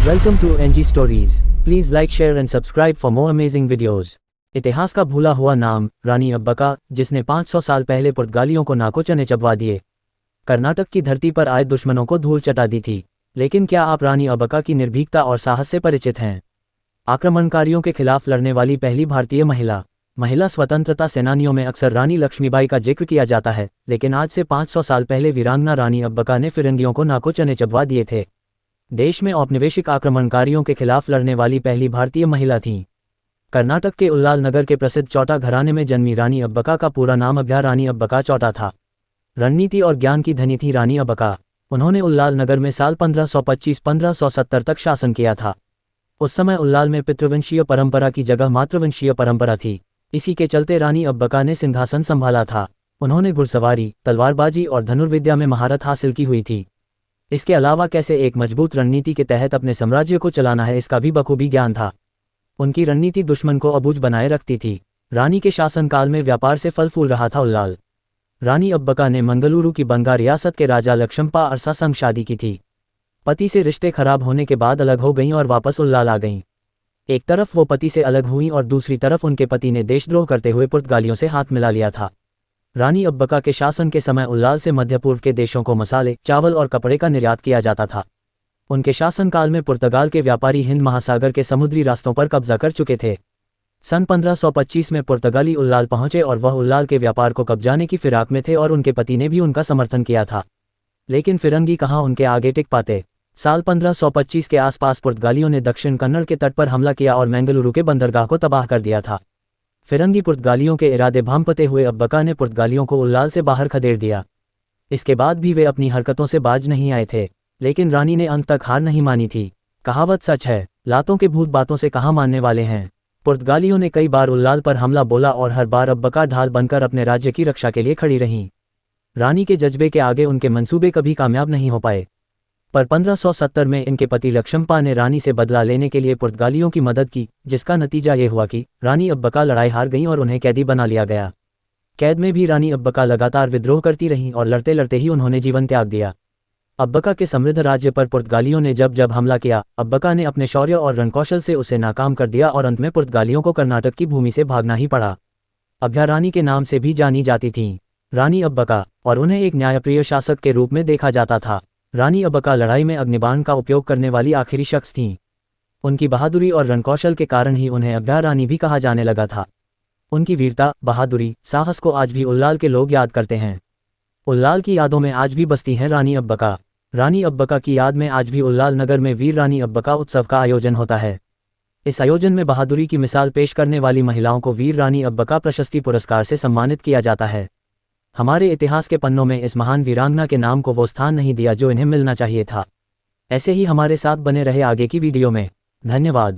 Welcome to NG stories. Please like, share and subscribe for more amazing videos. इतिहास का भूला हुआ नाम, रानी अब्बका, जिसने 500 साल पहले पुर्तगालियों को नाको चने चबवा दिए, कर्नाटक की धरती पर आए दुश्मनों को धूल चटा दी थी। लेकिन क्या आप रानी अब्बका की निर्भीकता और साहस से परिचित हैं? आक्रमणकारियों के खिलाफ लड़ने वाली पहली भारतीय महिला स्वतंत्रता सेनानियों में अक्सर रानी लक्ष्मीबाई का जिक्र किया जाता है, लेकिन आज से 500 साल पहले वीरांगना रानी अब्बका ने फिरंगियों को नाको चने चबवा दिए थे। देश में औपनिवेशिक आक्रमणकारियों के खिलाफ लड़ने वाली पहली भारतीय महिला थीं। कर्नाटक के उल्लाल नगर के प्रसिद्ध चौटा घराने में जन्मी रानी अब्बका का पूरा नाम अभ्या रानी अब्बका चौटा था। रणनीति और ज्ञान की धनी थी रानी अब्बका। उन्होंने उल्लाल नगर में साल 1525-1570 तक शासन किया था। उस समय उल्लाल में पितृवंशीय परंपरा की जगह मातृवंशीय परंपरा थी। इसी के चलते रानी अब्बका ने सिंहासन संभाला था। उन्होंने घुड़सवारी, तलवारबाजी और धनुर्विद्या में महारत हासिल की हुई थी। इसके अलावा कैसे एक मजबूत रणनीति के तहत अपने साम्राज्य को चलाना है, इसका भी बखूबी ज्ञान था। उनकी रणनीति दुश्मन को अबूझ बनाए रखती थी। रानी के शासनकाल में व्यापार से फल फूल रहा था उल्लाल। रानी अब्बका ने मंगलुरु की बंगा रियासत के राजा लक्ष्मप्पा अरसा संग शादी की थी। पति से रिश्ते खराब होने के बाद अलग हो गईं और वापस उल्लाल आ गईं। एक तरफ वो पति से अलग हुईं और दूसरी तरफ उनके पति ने देशद्रोह करते हुए पुर्तगालियों से हाथ मिला लिया था। रानी अब्बका के शासन के समय उल्लाल से मध्य पूर्व के देशों को मसाले, चावल और कपड़े का निर्यात किया जाता था। उनके शासनकाल में पुर्तगाल के व्यापारी हिंद महासागर के समुद्री रास्तों पर कब्जा कर चुके थे। सन 1525 में पुर्तगाली उल्लाल पहुंचे और वह उल्लाल के व्यापार को कब्जाने की फिराक में थे और उनके पति ने भी उनका समर्थन किया था। लेकिन फिरंगी कहाँ उनके आगे टिक पाते। साल 1525 के आसपास पुर्तगालियों ने दक्षिण कन्नड़ के तट पर हमला किया और मंगलुरु के बंदरगाह को तबाह कर दिया था। फिरंगी पुर्तगालियों के इरादे भांपते हुए अब्बका ने पुर्तगालियों को उल्लाल से बाहर खदेड़ दिया। इसके बाद भी वे अपनी हरकतों से बाज नहीं आए थे, लेकिन रानी ने अंत तक हार नहीं मानी थी। कहावत सच है, लातों के भूत बातों से कहाँ मानने वाले हैं। पुर्तगालियों ने कई बार उल्लाल पर हमला बोला और हर बार अब्बका ढाल बनकर अपने राज्य की रक्षा के लिए खड़ी रहीं। रानी के जज्बे के आगे उनके मंसूबे कभी कामयाब नहीं हो पाए। पर 1570 में इनके पति लक्ष्मप्पा ने रानी से बदला लेने के लिए पुर्तगालियों की मदद की, जिसका नतीजा ये हुआ कि रानी अब्बका लड़ाई हार गईं और उन्हें कैदी बना लिया गया। कैद में भी रानी अब्बका लगातार विद्रोह करती रहीं और लड़ते लड़ते ही उन्होंने जीवन त्याग दिया। अब्बका के समृद्ध राज्य पर पुर्तगालियों ने जब हमला किया, अब्बका ने अपने शौर्य और रणकौशल से उसे नाकाम कर दिया और अंत में पुर्तगालियों को कर्नाटक की भूमि से भागना ही पड़ा। अभ्या रानी के नाम से भी जानी जाती थीं रानी अब्बका, और उन्हें एक न्यायप्रिय शासक के रूप में देखा जाता था। रानी अब्बका लड़ाई में अग्निबाण का उपयोग करने वाली आखिरी शख्स थीं। उनकी बहादुरी और रणकौशल के कारण ही उन्हें अभ्या रानी भी कहा जाने लगा था। उनकी वीरता, बहादुरी, साहस को आज भी उल्लाल के लोग याद करते हैं। उल्लाल की यादों में आज भी बसती हैं रानी अब्बका। रानी अब्बका की याद में आज भी उल्लाल नगर में वीर रानी अब्बका उत्सव का आयोजन होता है। इस आयोजन में बहादुरी की मिसाल पेश करने वाली महिलाओं को वीर रानी अब्बका प्रशस्ति पुरस्कार से सम्मानित किया जाता है। हमारे इतिहास के पन्नों में इस महान वीरांगना के नाम को वो स्थान नहीं दिया जो इन्हें मिलना चाहिए था। ऐसे ही हमारे साथ बने रहे आगे की वीडियो में। धन्यवाद।